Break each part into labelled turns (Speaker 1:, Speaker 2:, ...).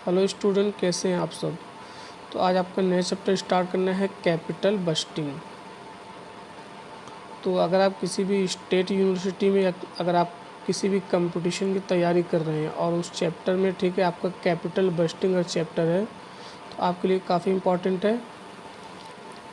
Speaker 1: Hello student, कैसे हैं आप सब। तो आज आपका नया चैप्टर स्टार्ट करना है कैपिटल बस्टिंग। तो अगर आप किसी भी स्टेट यूनिवर्सिटी में या अगर आप किसी भी कंपटीशन की तैयारी कर रहे हैं और उस चैप्टर में ठीक है आपका कैपिटल बस्टिंग का चैप्टर है तो आपके लिए काफ़ी इम्पॉर्टेंट है।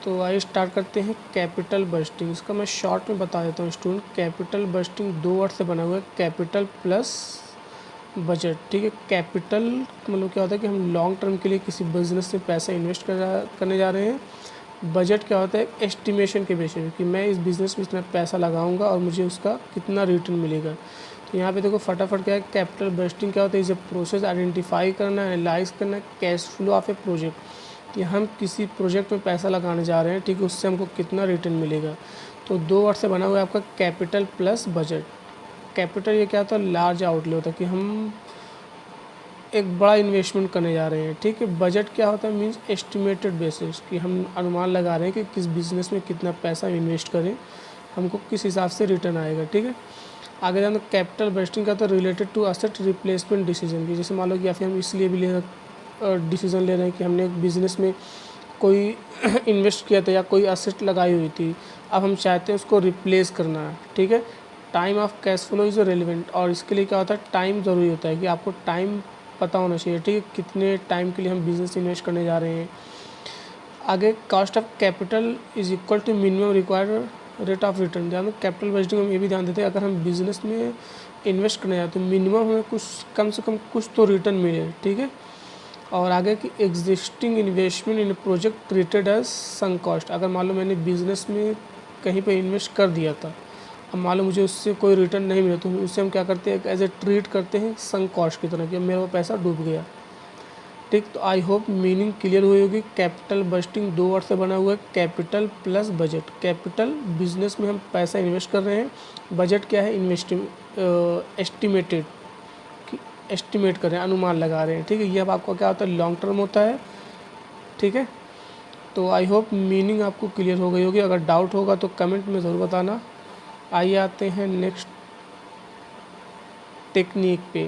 Speaker 1: तो आइए स्टार्ट करते हैं कैपिटल बस्टिंग। इसका मैं शॉर्ट में बता देता हूँ स्टूडेंट। कैपिटल बस्टिंग दो वर्ड से बना हुआ है, कैपिटल प्लस बजट। ठीक है, कैपिटल मतलब क्या होता है कि हम लॉन्ग टर्म के लिए किसी बिजनेस में पैसा इन्वेस्ट करने जा रहे हैं। बजट क्या होता है, एस्टिमेशन के बेसिस पे कि मैं इस बिज़नेस में इतना पैसा लगाऊंगा और मुझे उसका कितना रिटर्न मिलेगा। तो यहाँ पे देखो फटाफट क्या है, कैपिटल बस्टिंग क्या होता है, इसे प्रोसेस आइडेंटिफाई करना, एनालाइज करना, cash flow of A project कि हम किसी प्रोजेक्ट में पैसा लगाने जा रहे हैं, ठीक है, उससे हमको कितना रिटर्न मिलेगा। तो दो वर्ड से बना हुआ है आपका कैपिटल प्लस बजट। कैपिटल ये क्या होता है, लार्ज आउटले होता है कि हम एक बड़ा इन्वेस्टमेंट करने जा रहे हैं। ठीक है, बजट क्या होता है, मींस एस्टिमेटेड बेसिस कि हम अनुमान लगा रहे हैं कि किस बिज़नेस में कितना पैसा इन्वेस्ट करें, हमको किस हिसाब से रिटर्न आएगा। ठीक है, आगे जाना कैपिटल बस्टिंग का तो related to asset replacement decision की, जैसे मान लो कि या फिर हम इसलिए भी डिसीजन ले रहे हैं कि हमने एक बिज़नेस में कोई इन्वेस्ट किया था या कोई असेट लगाई हुई थी, अब हम चाहते हैं उसको रिप्लेस करना है। ठीक है, time of cash flow is relevant, और इसके लिए क्या होता है, टाइम ज़रूरी होता है कि आपको टाइम पता होना चाहिए। ठीक है, कितने टाइम के लिए हम बिज़नेस इन्वेस्ट करने जा रहे हैं। आगे cost of capital is equal to minimum required rate of return. ध्यान दो, कैपिटल बजटिंग में ये भी ध्यान देते हैं, अगर हम बिज़नेस में इन्वेस्ट करने जाते हैं तो मिनिमम हमें कुछ कम से कम कुछ तो रिटर्न मिले। ठीक है, और आगे की existing investment in project treated as sunk cost. अगर मान लो मैंने बिज़नेस में कहीं पे इन्वेस्ट कर दिया था, अब मान लो मुझे उससे कोई रिटर्न नहीं मिला, तो उससे हम क्या करते हैं, एज ए ट्रीट करते हैं संक कॉस्ट की तरह कि मेरा वो पैसा डूब गया। ठीक, तो आई होप मीनिंग क्लियर हुई होगी। कैपिटल बस्टिंग दो वर्ड से बना हुआ है, capital plus budget. Capital business में हम पैसा इन्वेस्ट कर रहे हैं, बजट क्या है, एस्टिमेटेड एस्टिमेट कर रहे हैं, अनुमान लगा रहे हैं। ठीक है, ये अब आपका क्या होता है, लॉन्ग टर्म होता है। ठीक है, तो आई होप मीनिंग आपको क्लियर हो गई होगी। अगर डाउट होगा तो कमेंट में ज़रूर बताना। आइए आते हैं नेक्स्ट टेक्निक पे।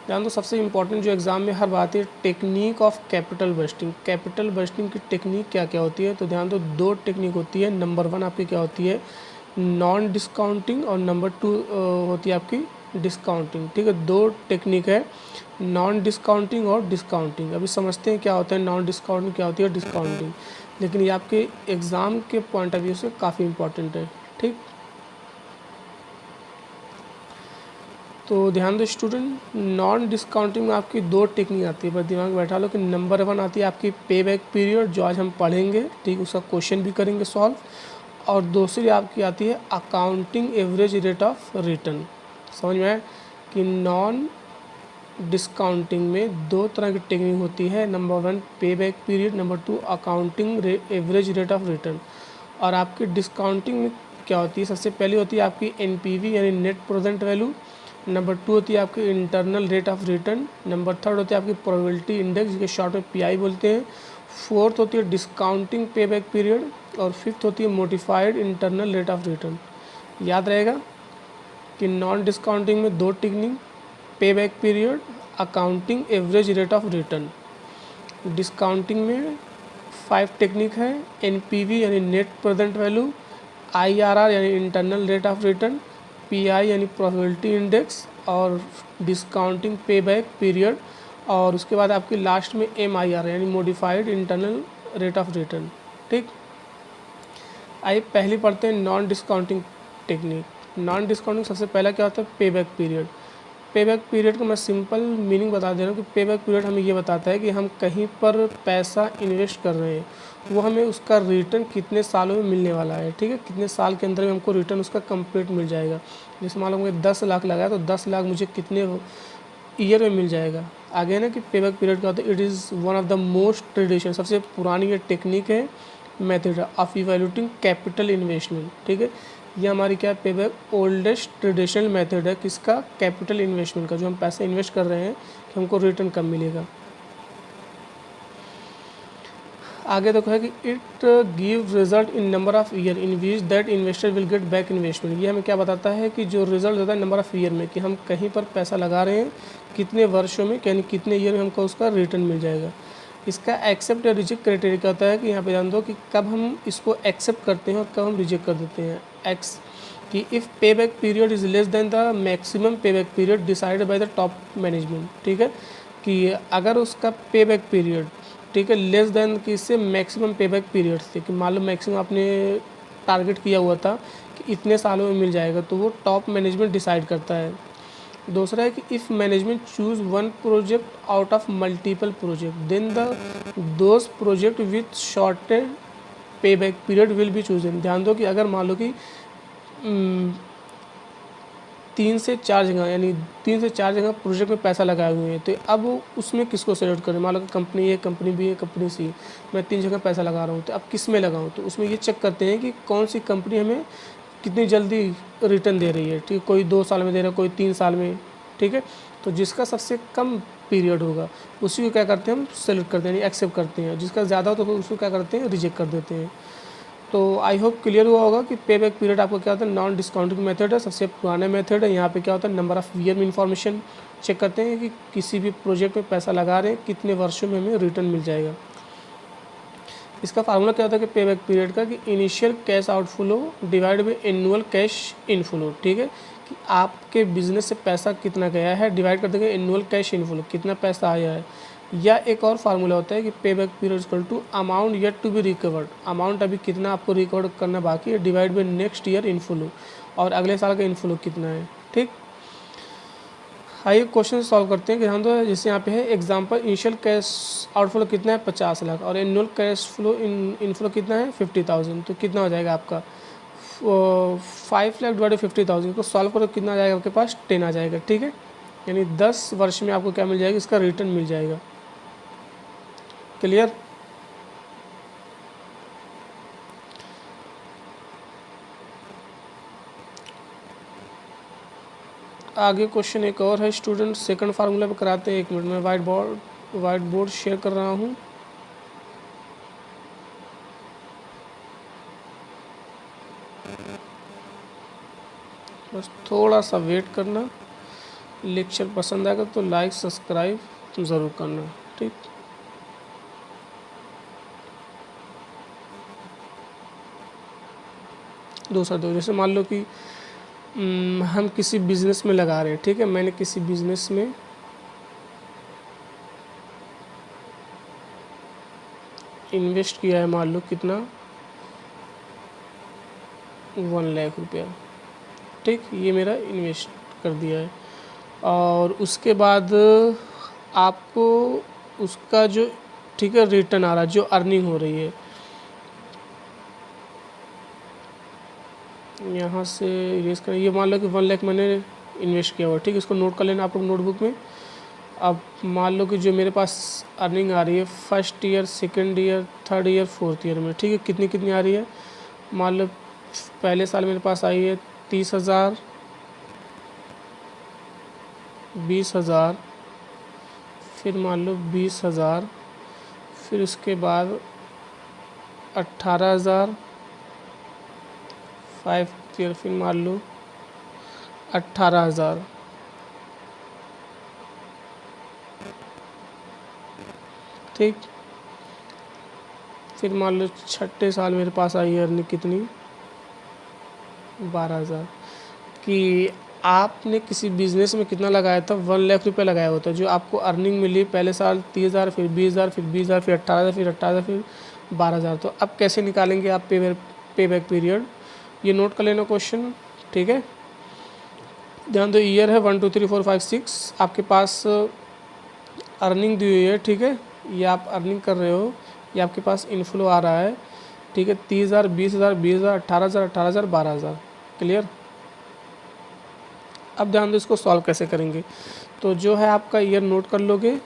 Speaker 1: ध्यान दो, सबसे इम्पोर्टेंट जो एग्ज़ाम में हर बात है, technique of capital budgeting. Capital budgeting की टेक्निक क्या क्या होती है, तो ध्यान दो, दो टेक्निक होती है। नंबर वन आपकी क्या होती है, नॉन डिस्काउंटिंग, और नंबर टू होती है आपकी डिस्काउंटिंग। ठीक है, दो टेक्निक है, नॉन डिस्काउंटिंग और डिस्काउंटिंग। अभी समझते हैं क्या होता है नॉन डिस्काउंटिंग, क्या होती है डिस्काउंटिंग, लेकिन ये आपके एग्ज़ाम के पॉइंट ऑफ व्यू से काफ़ी इंपॉर्टेंट है। ठीक, तो ध्यान दो स्टूडेंट, नॉन डिस्काउंटिंग में आपकी दो टेक्निक आती है, बस दिमाग में बैठा लो कि नंबर वन आती है आपकी पे बैक पीरियड, जो आज हम पढ़ेंगे। ठीक, उसका क्वेश्चन भी करेंगे सॉल्व। और दूसरी आपकी आती है accounting average rate of return. समझ में आया कि नॉन डिस्काउंटिंग में दो तरह की टेक्निक होती है, नंबर वन पे back period, number two accounting average rate of return. और आपकी डिस्काउंटिंग में क्या होती है, सबसे पहली होती है आपकी एनपीवी यानी net present value, number two होती है आपकी internal rate of return, number third होती है आपकी प्रोबेबिलिटी इंडेक्स, जिसके शॉर्ट में पीआई बोलते हैं, फोर्थ होती है डिस्काउंटिंग पे बैक पीरियड, और फिफ्थ होती है modified internal rate of return. याद रहेगा कि नॉन डिस्काउंटिंग में दो टेक्निक, पे back period, accounting average rate of return. Discounting में 5 टेक्निक है, एनपीवी यानी नेट प्रेजेंट वैल्यू, आईआरआर यानी internal rate of return, pi यानी प्रोबेबिलिटी इंडेक्स, और डिस्काउंटिंग पे बैक पीरियड, और उसके बाद आपकी लास्ट में एमआईआर यानी modified internal rate of return. ठीक, आइए पहली पढ़ते हैं non discounting technique. Non discounting सबसे पहला क्या होता है, पे बैक पीरियड। पे बैक पीरियड को मैं सिंपल मीनिंग बता दे रहा हूँ कि पे बैक पीरियड हमें ये बताता है कि हम कहीं पर पैसा इन्वेस्ट कर रहे हैं, वो हमें उसका रिटर्न कितने सालों में मिलने वाला है। ठीक है, कितने साल के अंदर में हमको रिटर्न उसका कंप्लीट मिल जाएगा। जैसे मान लो मुझे 10 लाख लगाया तो 10 लाख मुझे कितने ईयर में मिल जाएगा। आगे ना कि पे बैक पीरियड क्या होता है, it is one of the most traditional, सबसे पुरानी ये टेक्निक है, method of evaluating capital investment. ठीक है, ये हमारी क्या पे बैक ओल्डेस्ट ट्रेडिशनल मेथड है, किसका, कैपिटल इन्वेस्टमेंट का, जो हम पैसे इन्वेस्ट कर रहे हैं कि हमको रिटर्न कब मिलेगा। आगे देखो है कि it give result in number of year in which that investor will get back investment. ये हमें क्या बताता है कि जो रिजल्ट होता है नंबर ऑफ ईयर में, कि हम कहीं पर पैसा लगा रहे हैं कितने वर्षों में, यानी कितने ईयर में हमको उसका रिटर्न मिल जाएगा। इसका एक्सेप्ट या रिजेक्ट क्राइटेरिया क्या होता है कि यहाँ पे ध्यान दो कि कब हम इसको एक्सेप्ट करते हैं और कब हम रिजेक्ट कर देते हैं। एक्स कि if pay back period is less than the maximum pay back period decided by the top management, ठीक है, कि अगर उसका पे बैक पीरियड, ठीक है, लेस देन कि इससे मैक्सिमम पे बैक पीरियड से, कि मान लो मैक्सिमम आपने टारगेट किया हुआ था कि इतने सालों में मिल जाएगा, तो वो टॉप मैनेजमेंट डिसाइड करता है। दूसरा है कि if management choose one project out of multiple project then the those project with shorted pay back period will be chosen. ध्यान दो कि अगर मान लो कि 3 से 4 जगह, यानी 3 से 4 जगह प्रोजेक्ट में पैसा लगाए हुए हैं, तो अब उसमें किसको सेलेक्ट करें। मान लो कि कंपनी ए, कंपनी बी है, कंपनी सी, मैं 3 जगह पैसा लगा रहा हूँ, तो अब किस में लगाऊँ। तो उसमें ये चेक करते हैं कि कौन सी कंपनी हमें कितनी जल्दी रिटर्न दे रही है, ठीक है, कोई 2 साल में दे रहा है, कोई 3 साल में, ठीक है। तो जिसका सबसे कम पीरियड होगा उसी को क्या करते हैं हम सेलेक्ट करते हैं, यानी एक्सेप्ट करते हैं। जिसका ज़्यादा हो तो उसको क्या करते हैं, रिजेक्ट कर देते हैं। तो आई होप क्लियर हुआ होगा कि पे बैक पीरियड आपको क्या होता है, नॉन डिस्काउंटिंग मेथड है, सबसे पुराना मेथड है। यहाँ पे क्या होता है, नंबर ऑफ़ ईयर में इन्फॉर्मेशन चेक करते हैं कि किसी भी प्रोजेक्ट में पैसा लगा रहे हैं कितने वर्षों में हमें रिटर्न मिल जाएगा। इसका फार्मूला क्या होता है कि पे बैक पीरियड का, कि initial cash outflow divide by annual cash inflow, ठीक है, कि आपके बिजनेस से पैसा कितना गया है डिवाइड कर देंगे एनुअल कैश इनफ्लो, कितना पैसा आया है। या एक और फार्मूला होता है कि पे back period equal to amount yet to be recovered, amount अभी कितना आपको रिकवर करना बाकी है, divide by next year inflow, और अगले साल का इनफ्लो कितना है, ठीक। आइए क्वेश्चन सॉल्व करते हैं कि हम तो जैसे यहाँ पे है एग्जांपल, इनिशियल कैश आउटफ्लो कितना है 50 लाख, और एनुअल कैश फ्लो इनफ्लो कितना है 50,000। तो कितना हो जाएगा आपका 5 लाख डिवाइड 50,000 को सॉल्व करो, कितना आ जाएगा आपके पास 10 आ जाएगा, ठीक है। यानी 10 वर्ष में आपको क्या मिल जाएगा, इसका रिटर्न मिल जाएगा। क्लियर। आगे क्वेश्चन एक और है स्टूडेंट, सेकंड फार्मूला पे कराते हैं। 1 मिनट में वाइट बोर्ड शेयर कर रहा हूँ। बस थोड़ा सा वेट करना। लेक्चर पसंद आएगा तो लाइक सब्सक्राइब ज़रूर करना, ठीक। दूसरा दो, जैसे मान लो कि हम किसी बिज़नेस में लगा रहे हैं, ठीक है, मैंने किसी बिज़नेस में इन्वेस्ट किया है, मान लो कितना 1 लाख रुपया, ठीक, ये मेरा इन्वेस्ट कर दिया है। और उसके बाद आपको उसका जो, ठीक है, रिटर्न आ रहा है, जो अर्निंग हो रही है, यहाँ से इरेज करें। ये मान लो कि 1 लाख मैंने इन्वेस्ट किया हुआ, ठीक है, इसको नोट कर लेना आप लोग नोटबुक में। अब मान लो कि जो मेरे पास अर्निंग आ रही है first year, second year, third year, fourth year में, ठीक है, कितनी कितनी आ रही है। मान लो पहले साल मेरे पास आई है 30,000, 20,000, फिर मान लो 20,000, फिर उसके बाद 18,000, 5th ईयर, फिर मान लो 18,000, ठीक। फिर मान लो छठे साल मेरे पास आई है अर्निंग कितनी 12,000। कि आपने किसी बिज़नेस में कितना लगाया था 1 लाख रुपये लगाया होता है, जो आपको अर्निंग मिली पहले साल 30,000, फिर 20,000, फिर 20,000, फिर 18,000, फिर 18,000, फिर 12,000। तो अब कैसे निकालेंगे आप पे बैक पीरियड, ये नोट कर लेना क्वेश्चन, ठीक है। ध्यान दो, ईयर है 1 2 3 4 5 6, आपके पास अर्निंग दी हुई है, ठीक है, ये आप अर्निंग कर रहे हो, ये आपके पास इनफ्लो आ रहा है, ठीक है, 30,000, 20,000, 20,000, 18,000, 18,000, 12,000। क्लियर। अब ध्यान दो इसको सॉल्व कैसे करेंगे। तो जो है आपका ईयर नोट कर लोगे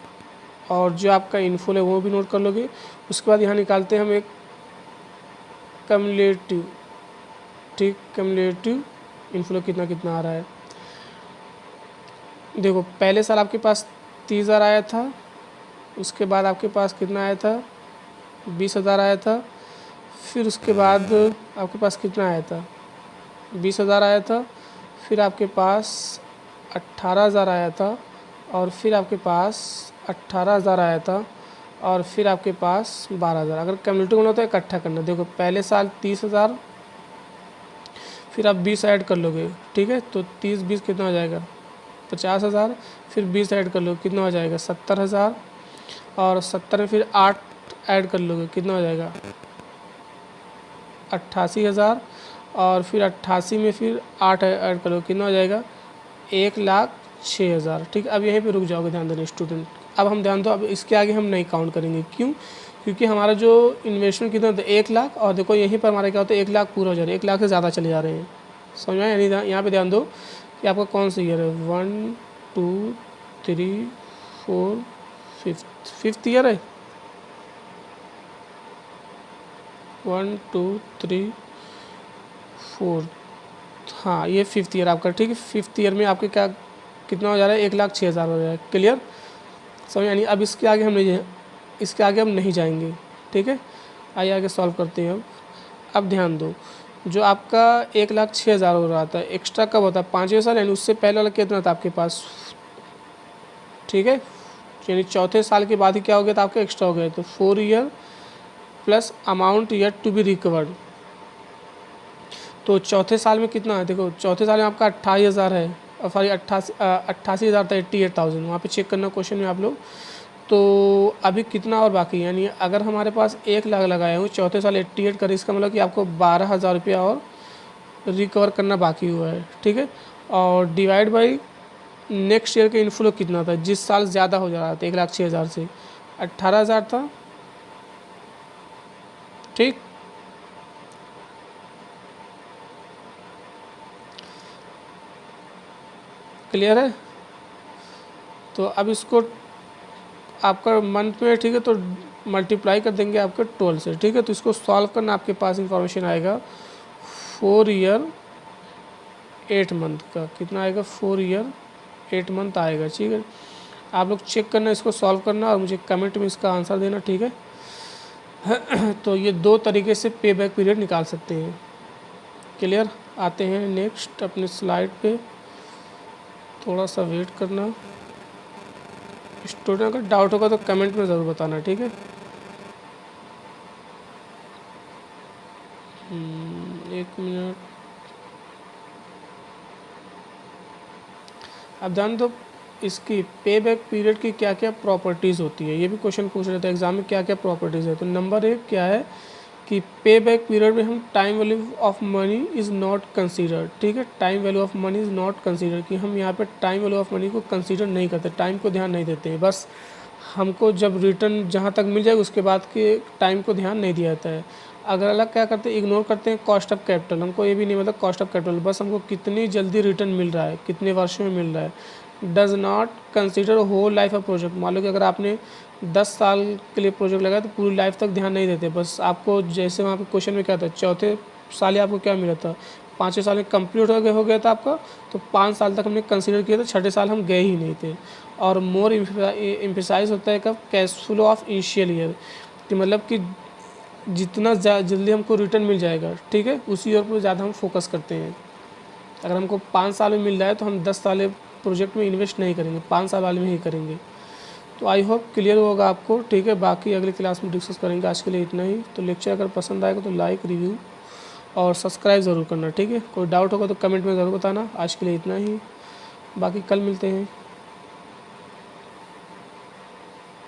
Speaker 1: और जो आपका इनफ्लो है वो भी नोट कर लोगे। उसके बाद यहाँ निकालते हैं हम एक कम्युलेटिव, ठीक, कम्युलेटिव इनफ्लो कितना कितना आ रहा है। देखो पहले साल आपके पास 30,000 आया था, उसके बाद आपके पास कितना आया था 20,000 आया था। फिर उसके बाद आपके पास कितना आया था, 20,000 आया था। फिर आपके पास 18,000 आया था, और फिर आपके पास 18,000 आया था, और फिर आपके पास 12,000। अगर कम्युनिटी करना तो इकट्ठा करना, देखो पहले साल 30,000, फिर आप 20 ऐड कर लोगे, ठीक है, तो 30 20 कितना हो जाएगा, 50,000। फिर 20 ऐड कर लो, कितना हो जाएगा, 70,000। और 70 में फिर 8 ऐड कर लोगे, कितना हो जाएगा, 88,000। और फिर 88 में फिर 8 ऐड कर लो, कितना हो जाएगा, 1,06,000। ठीक, अब यहीं पे रुक जाओगे, ध्यान देना स्टूडेंट। अब हम ध्यान दो, अब इसके आगे हम नहीं काउंट करेंगे, क्यों, क्योंकि हमारा जो इन्वेस्टमेंट कितना था 1 लाख, और देखो यहीं पर हमारा क्या होता है 1 लाख पूरा हो जा रहा है, 1 लाख से ज़्यादा चले जा रहे हैं, समझ में आया। यानी यहाँ पे ध्यान दो कि आपका कौन सा ईयर है, 1 2 3 4 5th ईयर है, 1 2 3 4, हाँ ये 5th ईयर आपका, ठीक है। 5th ईयर में आपके क्या कितना हो जा रहा है, 1,06,000 हो रहा है, क्लियर, समझ। यानी अब इसके आगे हम नहीं जाएंगे, ठीक है। आइए आगे सॉल्व करते हैं। अब ध्यान दो, जो आपका 1,06,000 हो रहा था, एक्स्ट्रा कब होता है, 5वें साल, यानी उससे पहले वाला कितना था आपके पास, ठीक है, यानी चौथे साल के बाद ही क्या हो गया था आपका एक्स्ट्रा हो गया, तो 4 year plus amount yet to be recovered. तो चौथे साल में कितना है, देखो चौथे साल में आपका 28,000 है, और सॉरी 88,000 था, 88,000 वहाँ पे चेक करना क्वेश्चन में आप लोग। तो अभी कितना और बाकी है, यानी अगर हमारे पास 1 लाख लगाए हूँ, चौथे साल 88 कर, इसका मतलब कि आपको 12,000 रुपया और रिकवर करना बाकी हुआ है, ठीक है। और डिवाइड बाई नेक्स्ट ईयर का इनफ्लो कितना था, जिस साल ज़्यादा हो जा रहा था 1,06,000 से, 18,000 था, ठीक। क्लियर है। तो अब इसको आपका मंथ में, ठीक है, तो मल्टीप्लाई कर देंगे आपके 12 से, ठीक है। तो इसको सॉल्व करना, आपके पास इंफॉर्मेशन आएगा 4 ईयर 8 मंथ का, कितना आएगा, 4 ईयर 8 मंथ आएगा, ठीक है। आप लोग चेक करना, इसको सॉल्व करना, और मुझे कमेंट में इसका आंसर देना, ठीक है। तो ये 2 तरीके से पे बैक पीरियड निकाल सकते हैं, क्लियर। आते हैं नेक्स्ट अपने स्लाइड पे, थोड़ा सा वेट करना। स्टूडेंट अगर डाउट होगा तो कमेंट में ज़रूर बताना, ठीक है। 1 मिनट। अब ध्यान दो, इसकी पे बैक पीरियड की क्या क्या प्रॉपर्टीज़ होती है, ये भी क्वेश्चन पूछ रहे थे एग्जाम में, क्या क्या प्रॉपर्टीज़ है। तो नंबर 1 क्या है कि पे बैक पीरियड में हम time value of money is not considered, ठीक है। Time value of money is not considered, कि हम यहाँ पे टाइम वैल्यू ऑफ मनी को कंसीडर नहीं करते, टाइम को ध्यान नहीं देते हैं, बस हमको जब रिटर्न जहाँ तक मिल जाएगा उसके बाद के टाइम को ध्यान नहीं दिया जाता है। अगर अलग क्या करते हैं, इग्नोर करते हैं कॉस्ट ऑफ कैपिटल, हमको ये भी नहीं मतलब कॉस्ट ऑफ कैपिटल, बस हमको कितनी जल्दी रिटर्न मिल रहा है, कितने वर्षों में मिल रहा है। Does not consider whole life of project, मान लो कि अगर आपने 10 साल के लिए प्रोजेक्ट लगाया तो पूरी लाइफ तक ध्यान नहीं देते, बस आपको जैसे वहाँ पे क्वेश्चन में क्या था, चौथे साल आपको क्या मिला था, 5वें साल में कंप्लीट हो गया था आपका, तो 5 साल तक हमने कंसिडर किया था, 6ठे साल हम गए ही नहीं थे। और मोर एम्फेसाइज होता है कब, cash flow of initial year, कि मतलब कि जितना जल्दी हमको रिटर्न मिल जाएगा, ठीक है, उसी ईयर पर ज़्यादा हम फोकस करते हैं। अगर हमको 5 साल में मिल रहा है तो हम 10 साल प्रोजेक्ट में इन्वेस्ट नहीं करेंगे, 5 साल वाले में ही करेंगे। तो आई होप क्लियर होगा आपको, ठीक है। बाकी अगली क्लास में डिस्कस करेंगे, आज के लिए इतना ही। तो लेक्चर अगर पसंद आएगा तो लाइक, रिव्यू और सब्सक्राइब ज़रूर करना, ठीक है। कोई डाउट होगा तो कमेंट में ज़रूर बताना। आज के लिए इतना ही, बाकी कल मिलते हैं।